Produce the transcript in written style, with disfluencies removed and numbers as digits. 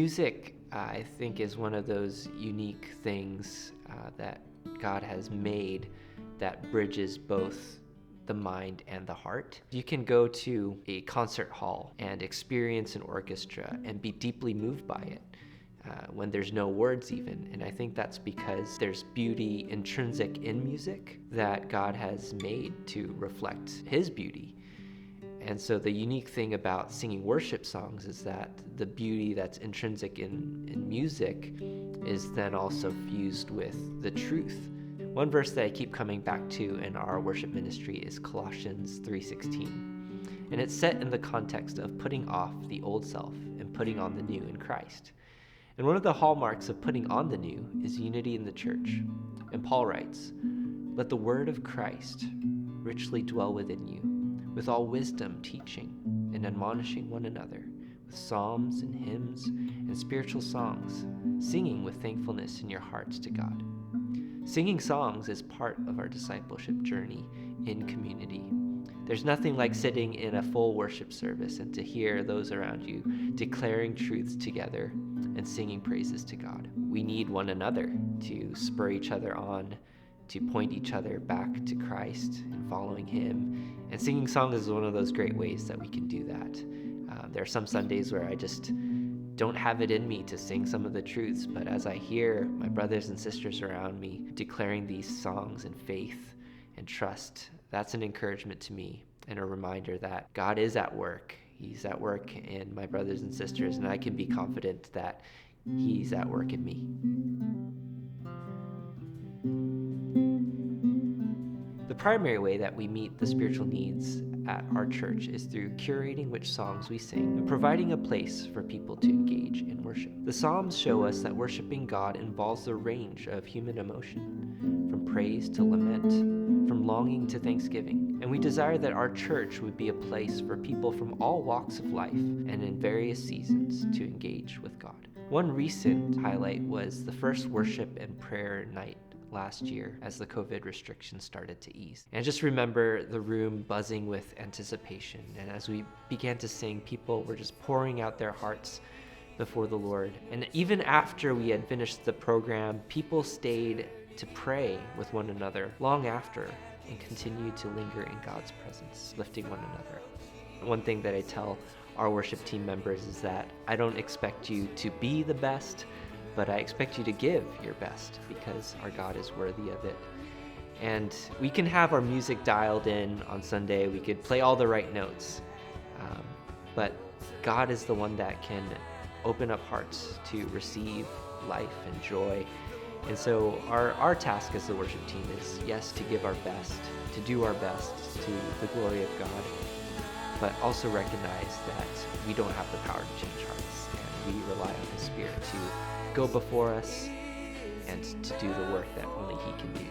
Music, I think, is one of those unique things that God has made that bridges both the mind and the heart. You can go to a concert hall and experience an orchestra and be deeply moved by it when there's no words even. And I think that's because there's beauty intrinsic in music that God has made to reflect his beauty. And so the unique thing about singing worship songs is that the beauty that's intrinsic in music is then also fused with the truth. One verse that I keep coming back to in our worship ministry is Colossians 3:16. And it's set in the context of putting off the old self and putting on the new in Christ. And one of the hallmarks of putting on the new is unity in the church. And Paul writes, "Let the word of Christ richly dwell within you, with all wisdom teaching and admonishing one another, with psalms and hymns and spiritual songs, singing with thankfulness in your hearts to God." Singing songs is part of our discipleship journey in community. There's nothing like sitting in a full worship service and to hear those around you declaring truths together and singing praises to God. We need one another to spur each other on, to point each other back to Christ and following him. And singing songs is one of those great ways that we can do that. There are some Sundays where I just don't have it in me to sing some of the truths, but as I hear my brothers and sisters around me declaring these songs in faith and trust, that's an encouragement to me and a reminder that God is at work. He's at work in my brothers and sisters, and I can be confident that he's at work in me. The primary way that we meet the spiritual needs at our church is through curating which songs we sing and providing a place for people to engage in worship. The Psalms show us that worshiping God involves a range of human emotion, from praise to lament, from longing to thanksgiving. And we desire that our church would be a place for people from all walks of life and in various seasons to engage with God. One recent highlight was the first worship and prayer night last year as the COVID restrictions started to ease. And I just remember the room buzzing with anticipation. And as we began to sing, people were just pouring out their hearts before the Lord. And even after we had finished the program, people stayed to pray with one another long after and continued to linger in God's presence, lifting one another. One thing that I tell our worship team members is that I don't expect you to be the best, but I expect you to give your best because our God is worthy of it. And we can have our music dialed in on Sunday. We could play all the right notes. But God is the one that can open up hearts to receive life and joy. And so our task as the worship team is, yes, to give our best, to do our best to the glory of God, but also recognize that we don't have the power to change hearts. And we rely on His Spirit to go before us and to do the work that only He can do.